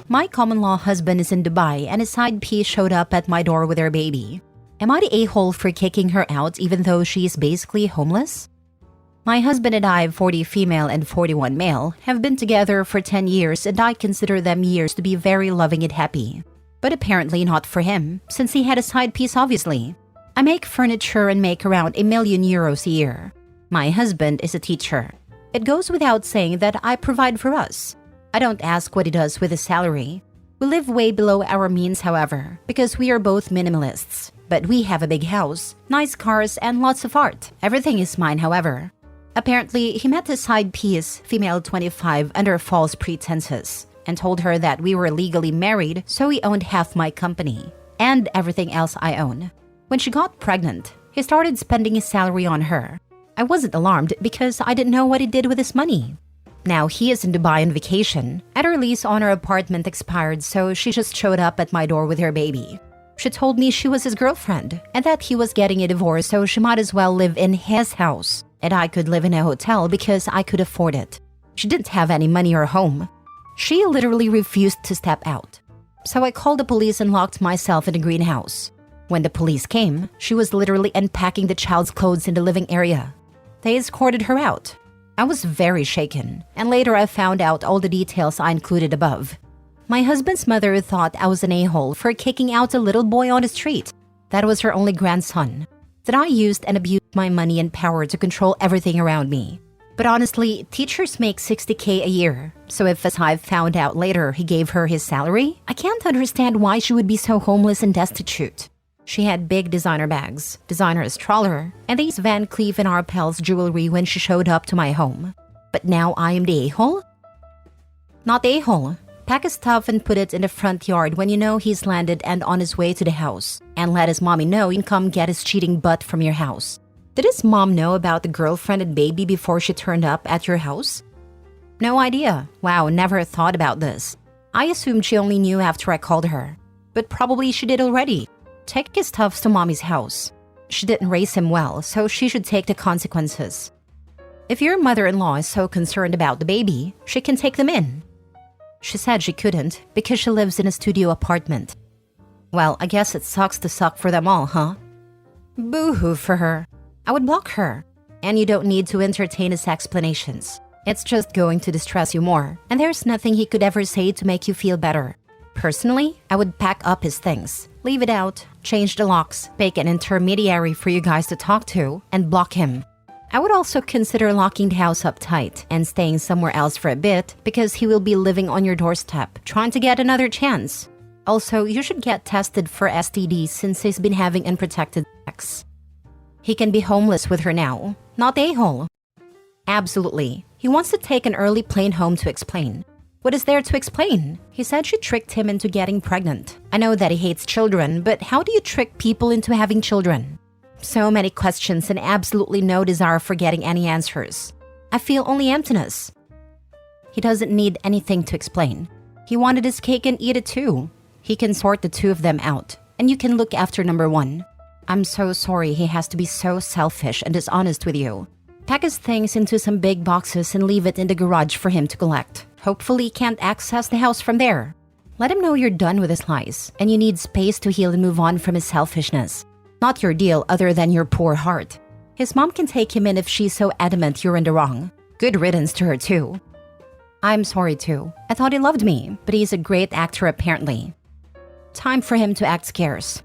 My common-law husband is in Dubai and his side piece showed up at my door with her baby. Am I the a-hole for kicking her out even though she is basically homeless? My husband and I, 40 female and 41 male, have been together for 10 years and I consider them years to be very loving and happy. But apparently not for him, since he had a side piece obviously. I make furniture and make around €1,000,000 a year. My husband is a teacher. It goes without saying that I provide for us. I don't ask what he does with his salary. We live way below our means, however, because we are both minimalists. But we have a big house, nice cars, and lots of art. Everything is mine, however. Apparently, he met his side piece, female 25, under false pretenses, and told her that we were legally married, so he owned half my company, and everything else I own. When she got pregnant, he started spending his salary on her. I wasn't alarmed because I didn't know what he did with his money. Now he is in Dubai on vacation, and her lease on her apartment expired, so she just showed up at my door with her baby. She told me she was his girlfriend, and that he was getting a divorce, so she might as well live in his house, and I could live in a hotel because I could afford it. She didn't have any money or home. She literally refused to step out. So I called the police and locked myself in the greenhouse. When the police came, she was literally unpacking the child's clothes in the living area. They escorted her out. I was very shaken, and later I found out all the details I included above. My husband's mother thought I was an a-hole for kicking out a little boy on the street. That was her only grandson. That I used and abused my money and power to control everything around me. But honestly, teachers make $60K a year. So if, as I found out later, he gave her his salary, I can't understand why she would be so homeless and destitute. She had big designer bags, designer stroller, and these Van Cleef & Arpels jewelry when she showed up to my home. But now I am the a-hole? Not the a-hole. Pack his stuff and put it in the front yard when you know he's landed and on his way to the house. And let his mommy know you can come get his cheating butt from your house. Did his mom know about the girlfriend and baby before she turned up at your house? No idea. Wow, never thought about this. I assumed she only knew after I called her. But probably she did already. Take his stuffs to mommy's house. She didn't raise him well, so she should take the consequences. If your mother-in-law is so concerned about the baby, she can take them in. She said she couldn't because she lives in a studio apartment. Well, I guess it sucks to suck for them all, huh? Boo-hoo for her. I would block her. And you don't need to entertain his explanations. It's just going to distress you more, and there's nothing he could ever say to make you feel better. Personally, I would pack up his things, leave it out, change the locks, make an intermediary for you guys to talk to, and block him. I would also consider locking the house up tight and staying somewhere else for a bit because he will be living on your doorstep, trying to get another chance. Also, you should get tested for STDs since he's been having unprotected sex. He can be homeless with her now, not the a-hole. Absolutely. He wants to take an early plane home to explain. What is there to explain? He said she tricked him into getting pregnant. I know that he hates children, but how do you trick people into having children? So many questions and absolutely no desire for getting any answers. I feel only emptiness. He doesn't need anything to explain. He wanted his cake and eat it too. He can sort the two of them out, and you can look after number one. I'm so sorry he has to be so selfish and dishonest with you. Pack his things into some big boxes and leave it in the garage for him to collect. Hopefully he can't access the house from there. Let him know you're done with his lies, and you need space to heal and move on from his selfishness. Not your deal other than your poor heart. His mom can take him in if she's so adamant you're in the wrong. Good riddance to her too. I'm sorry too. I thought he loved me, but he's a great actor apparently. Time for him to act scarce.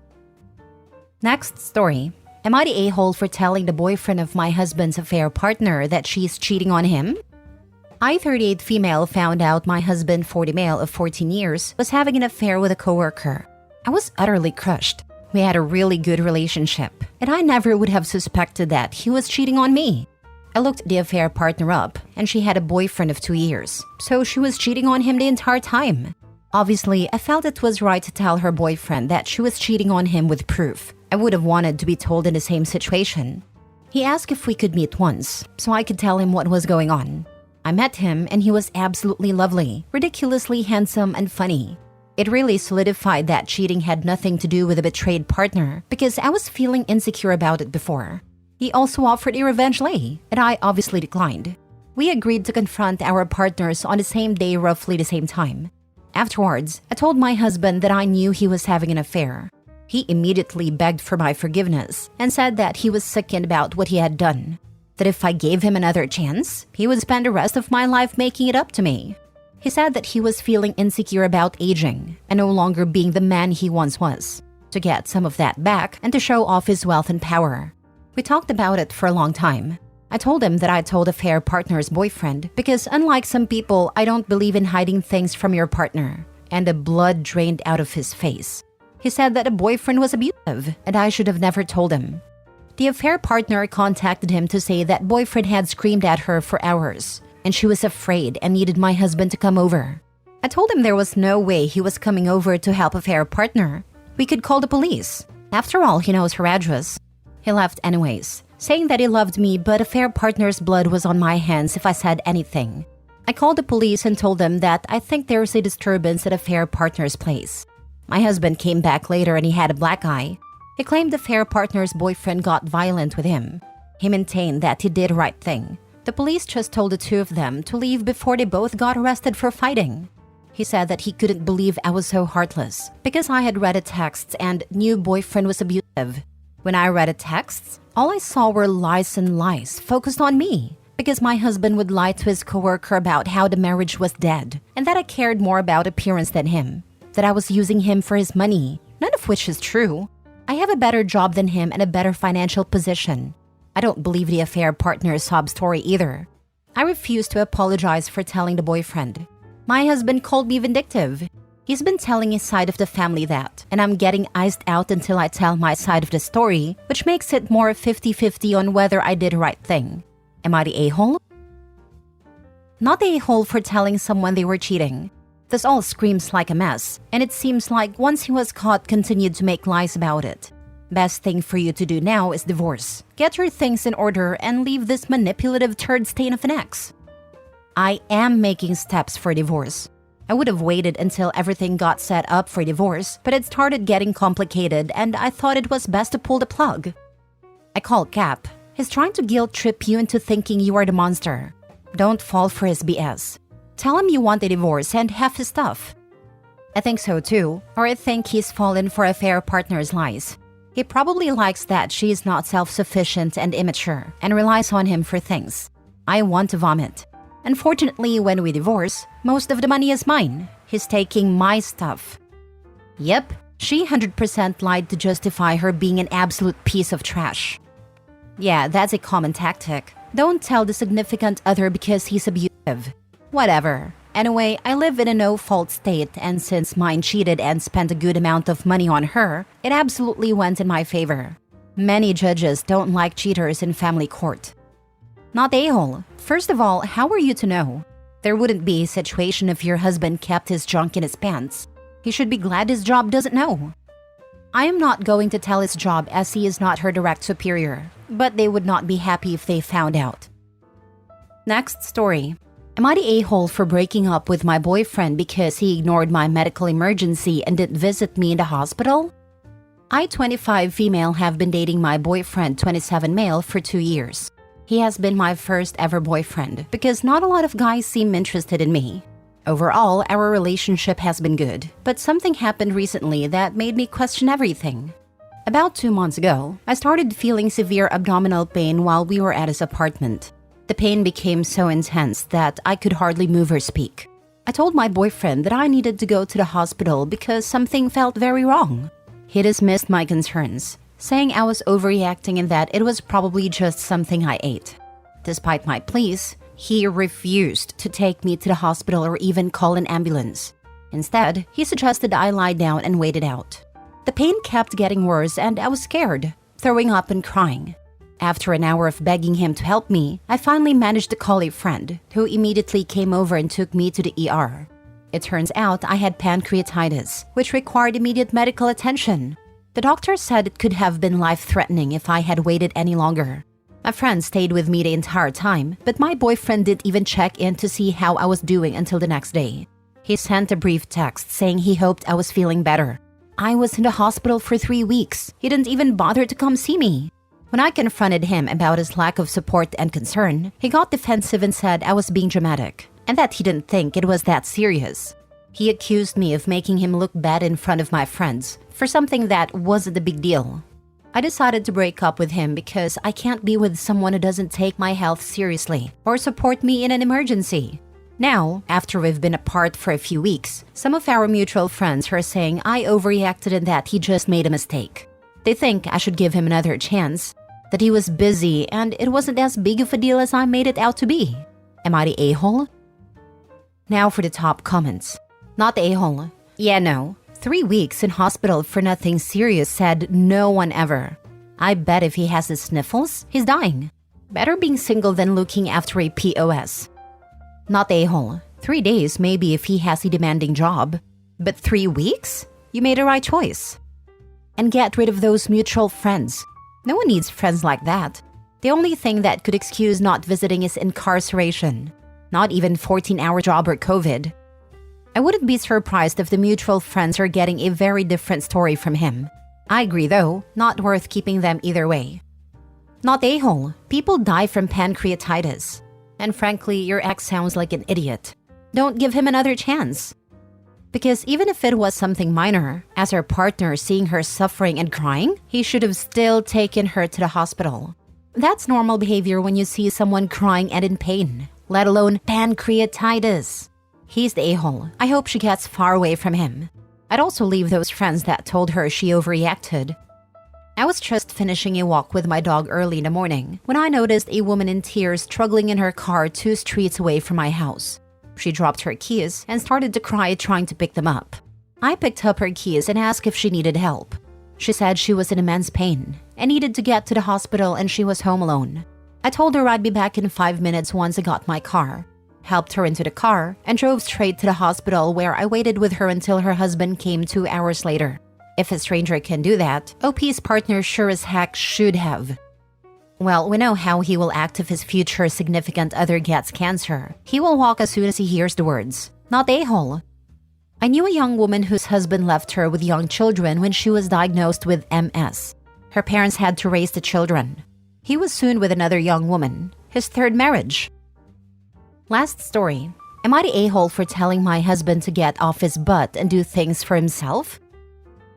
Next story. Am I the a-hole for telling the boyfriend of my husband's affair partner that she's cheating on him? I, 38 female, found out my husband, 40 male of 14 years, was having an affair with a coworker. I was utterly crushed. We had a really good relationship, and I never would have suspected that he was cheating on me. I looked the affair partner up, and she had a boyfriend of 2 years, so she was cheating on him the entire time. Obviously, I felt it was right to tell her boyfriend that she was cheating on him with proof. I would have wanted to be told in the same situation. He asked if we could meet once, so I could tell him what was going on. I met him and he was absolutely lovely, ridiculously handsome and funny. It really solidified that cheating had nothing to do with a betrayed partner because I was feeling insecure about it before. He also offered a revenge lay, and I obviously declined. We agreed to confront our partners on the same day roughly the same time. Afterwards, I told my husband that I knew he was having an affair. He immediately begged for my forgiveness and said that he was sickened about what he had done, that if I gave him another chance, he would spend the rest of my life making it up to me. He said that he was feeling insecure about aging and no longer being the man he once was, to get some of that back and to show off his wealth and power. We talked about it for a long time. I told him that I told affair partner's boyfriend because unlike some people, I don't believe in hiding things from your partner, and the blood drained out of his face. He said that the boyfriend was abusive and I should have never told him. The affair partner contacted him to say that boyfriend had screamed at her for hours and she was afraid and needed my husband to come over. I told him there was no way he was coming over to help affair partner. We could call the police. After all, he knows her address. He left anyways, saying that he loved me but affair partner's blood was on my hands if I said anything. I called the police and told them that I think there was a disturbance at affair partner's place. My husband came back later and he had a black eye. He claimed the affair partner's boyfriend got violent with him. He maintained that he did the right thing. The police just told the two of them to leave before they both got arrested for fighting. He said that he couldn't believe I was so heartless because I had read the texts and knew boyfriend was abusive. When I read the texts, all I saw were lies and lies focused on me because my husband would lie to his coworker about how the marriage was dead and that I cared more about appearance than him, that I was using him for his money, none of which is true. I have a better job than him and a better financial position. I don't believe the affair partner's sob story either. I refused to apologize for telling the boyfriend. My husband called me vindictive. He's been telling his side of the family that, and I'm getting iced out until I tell my side of the story, which makes it more 50-50 on whether I did the right thing. Am I the a-hole? Not the a-hole for telling someone they were cheating. This all screams like a mess, and it seems like once he was caught, continued to make lies about it. Best thing for you to do now is divorce. Get your things in order and leave this manipulative turd stain of an ex. I am making steps for divorce. I would have waited until everything got set up for divorce, but it started getting complicated and I thought it was best to pull the plug. I called Cap. He's trying to guilt trip you into thinking you are the monster. Don't fall for his BS. Tell him you want a divorce and have his stuff. I think so too, or I think he's fallen for affair partner's lies. He probably likes that she is not self-sufficient and immature and relies on him for things. I want to vomit. Unfortunately, when we divorce, most of the money is mine. He's taking my stuff. Yep, she 100% lied to justify her being an absolute piece of trash. Yeah, that's a common tactic. Don't tell the significant other because he's abusive. Whatever. Anyway, I live in a no-fault state, and since mine cheated and spent a good amount of money on her, it absolutely went in my favor. Many judges don't like cheaters in family court. Not a-hole. First of all, how are you to know? There wouldn't be a situation if your husband kept his junk in his pants. He should be glad his job doesn't know. I am not going to tell his job as he is not her direct superior, but they would not be happy if they found out. Next story. Am I the a-hole for breaking up with my boyfriend because he ignored my medical emergency and didn't visit me in the hospital? I, 25 female, have been dating my boyfriend, 27 male, for 2 years. He has been my first ever boyfriend because not a lot of guys seem interested in me. Overall, our relationship has been good, but something happened recently that made me question everything. About 2 months ago, I started feeling severe abdominal pain while we were at his apartment. The pain became so intense that I could hardly move or speak. I told my boyfriend that I needed to go to the hospital because something felt very wrong. He dismissed my concerns, saying I was overreacting and that it was probably just something I ate. Despite my pleas, he refused to take me to the hospital or even call an ambulance. Instead, he suggested I lie down and wait it out. The pain kept getting worse and I was scared, throwing up and crying. After an hour of begging him to help me, I finally managed to call a friend, who immediately came over and took me to the ER. It turns out I had pancreatitis, which required immediate medical attention. The doctor said it could have been life-threatening if I had waited any longer. My friend stayed with me the entire time, but my boyfriend didn't even check in to see how I was doing until the next day. He sent a brief text saying he hoped I was feeling better. I was in the hospital for 3 weeks. He didn't even bother to come see me. When I confronted him about his lack of support and concern, he got defensive and said I was being dramatic, and that he didn't think it was that serious. He accused me of making him look bad in front of my friends for something that wasn't a big deal. I decided to break up with him because I can't be with someone who doesn't take my health seriously or support me in an emergency. Now, after we've been apart for a few weeks, some of our mutual friends are saying I overreacted and that he just made a mistake. They think I should give him another chance, that he was busy and it wasn't as big of a deal as I made it out to be. Am I the a-hole? Now for the top comments. Not the a-hole. Yeah, no. 3 weeks in hospital for nothing serious, said no one ever. I bet if he has the sniffles, he's dying. Better being single than looking after a POS. Not the a-hole. 3 days maybe if he has a demanding job. But 3 weeks? You made a right choice. And get rid of those mutual friends. No one needs friends like that. The only thing that could excuse not visiting is incarceration. Not even 14-hour job or COVID. I wouldn't be surprised if the mutual friends are getting a very different story from him. I agree though, not worth keeping them either way. Not a-hole. People die from pancreatitis. And frankly, your ex sounds like an idiot. Don't give him another chance. Because even if it was something minor, as her partner seeing her suffering and crying, he should have still taken her to the hospital. That's normal behavior when you see someone crying and in pain, let alone pancreatitis. He's the a-hole. I hope she gets far away from him. I'd also leave those friends that told her she overreacted. I was just finishing a walk with my dog early in the morning when I noticed a woman in tears struggling in her car 2 streets away from my house. She dropped her keys and started to cry trying to pick them up. I picked up her keys and asked if she needed help. She said she was in immense pain and needed to get to the hospital and she was home alone. I told her I'd be back in 5 minutes once I got my car, helped her into the car, and drove straight to the hospital where I waited with her until her husband came 2 hours later. If a stranger can do that, OP's partner sure as heck should have. Well, we know how he will act if his future significant other gets cancer. He will walk as soon as he hears the words. Not a-hole. I knew a young woman whose husband left her with young children when she was diagnosed with MS. Her parents had to raise the children. He was soon with another young woman, his 3rd marriage. Last story. Am I the a-hole for telling my husband to get off his butt and do things for himself?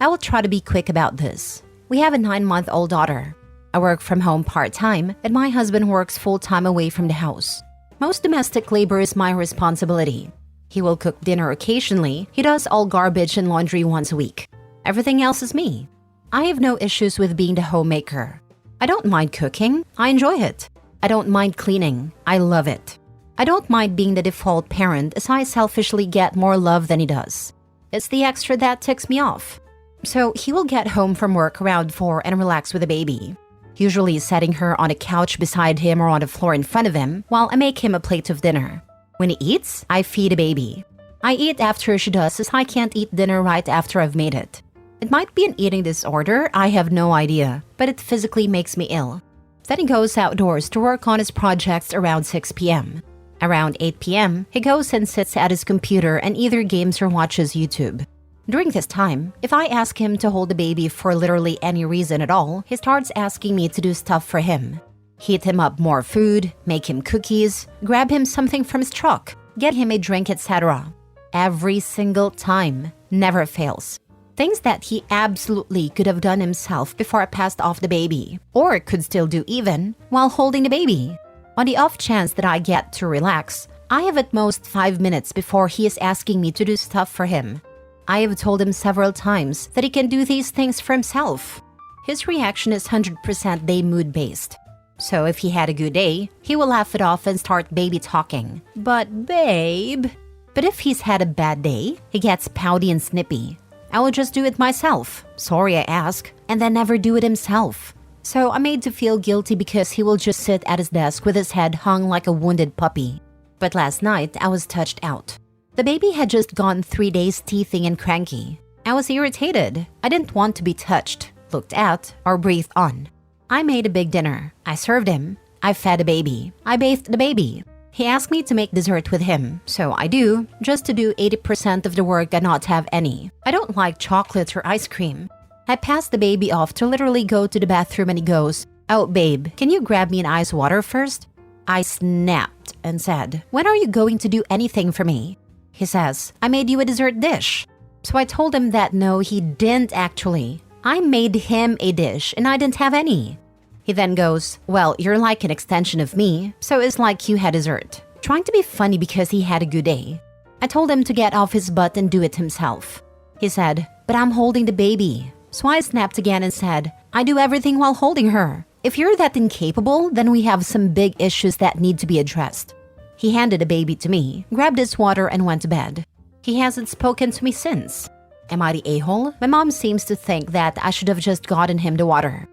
I will try to be quick about this. We have a 9-month-old daughter. I work from home part-time and my husband works full-time away from the house. Most domestic labor is my responsibility. He will cook dinner occasionally. He does all garbage and laundry once a week. Everything else is me. I have no issues with being the homemaker. I don't mind cooking. I enjoy it. I don't mind cleaning. I love it. I don't mind being the default parent as I selfishly get more love than he does. It's the extra that ticks me off. So he will get home from work around 4 and relax with the baby. Usually setting her on a couch beside him or on the floor in front of him while I make him a plate of dinner. When he eats, I feed the baby. I eat after she does as I can't eat dinner right after I've made it. It might be an eating disorder, I have no idea, but it physically makes me ill. Then he goes outdoors to work on his projects around 6 p.m. Around 8 p.m., he goes and sits at his computer and either games or watches YouTube. During this time, if I ask him to hold the baby for literally any reason at all, he starts asking me to do stuff for him. Heat him up more food, make him cookies, grab him something from his truck, get him a drink, etc. Every single time. Never fails. Things that he absolutely could have done himself before I passed off the baby, or could still do even while holding the baby. On the off chance that I get to relax, I have at most 5 minutes before he is asking me to do stuff for him. I have told him several times that he can do these things for himself. His reaction is 100% day mood-based. So if he had a good day, he will laugh it off and start baby talking. But babe... But if he's had a bad day, he gets pouty and snippy. I will just do it myself. Sorry I ask. And then never do it himself. So I'm made to feel guilty because he will just sit at his desk with his head hung like a wounded puppy. But last night, I was touched out. The baby had just gone 3 days teething and cranky. I was irritated. I didn't want to be touched, looked at, or breathed on. I made a big dinner. I served him. I fed the baby. I bathed the baby. He asked me to make dessert with him, so I do, just to do 80% of the work and not have any. I don't like chocolate or ice cream. I passed the baby off to literally go to the bathroom and he goes, "Oh babe, can you grab me an ice water first?" I snapped and said, "When are you going to do anything for me?" He says, I made you a dessert dish. So I told him that no, he didn't actually. I made him a dish and I didn't have any. He then goes, well, you're like an extension of me, so it's like you had dessert. Trying to be funny because he had a good day. I told him to get off his butt and do it himself. He said, but I'm holding the baby. So I snapped again and said, I do everything while holding her. If you're that incapable, then we have some big issues that need to be addressed. He handed the baby to me, grabbed his water and went to bed. He hasn't spoken to me since. Am I the a-hole? My mom seems to think that I should have just gotten him the water.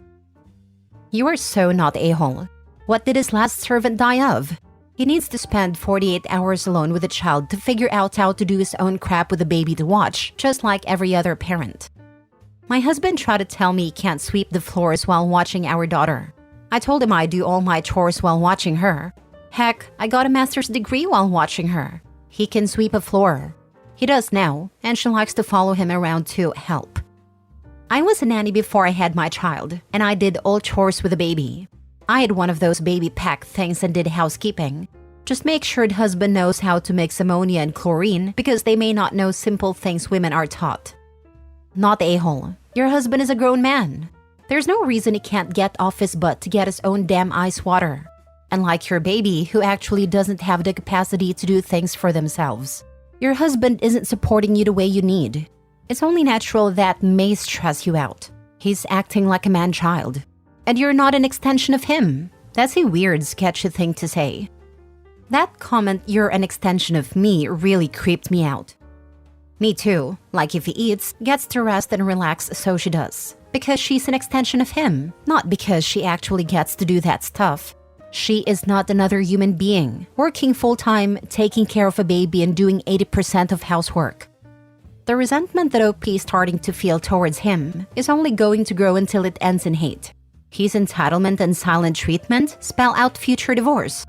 You are so not a-hole. What did his last servant die of? He needs to spend 48 hours alone with a child to figure out how to do his own crap with a baby to watch, just like every other parent. My husband tried to tell me he can't sweep the floors while watching our daughter. I told him I do all my chores while watching her. Heck, I got a master's degree while watching her. He can sweep a floor. He does now, and she likes to follow him around to help. I was a nanny before I had my child, and I did all chores with the baby. I had one of those baby pack things and did housekeeping. Just make sure the husband knows how to mix ammonia and chlorine because they may not know simple things women are taught. Not a-hole. Your husband is a grown man. There's no reason he can't get off his butt to get his own damn ice water. Unlike your baby who actually doesn't have the capacity to do things for themselves. Your husband isn't supporting you the way you need. It's only natural that may stress you out. He's acting like a man-child. And you're not an extension of him. That's a weird, sketchy thing to say. That comment, you're an extension of me, really creeped me out. Me too. Like if he eats, gets to rest and relax, so she does. Because she's an extension of him, not because she actually gets to do that stuff. She is not another human being, working full-time, taking care of a baby and doing 80% of housework. The resentment that OP is starting to feel towards him is only going to grow until it ends in hate. His entitlement and silent treatment spell out future divorce.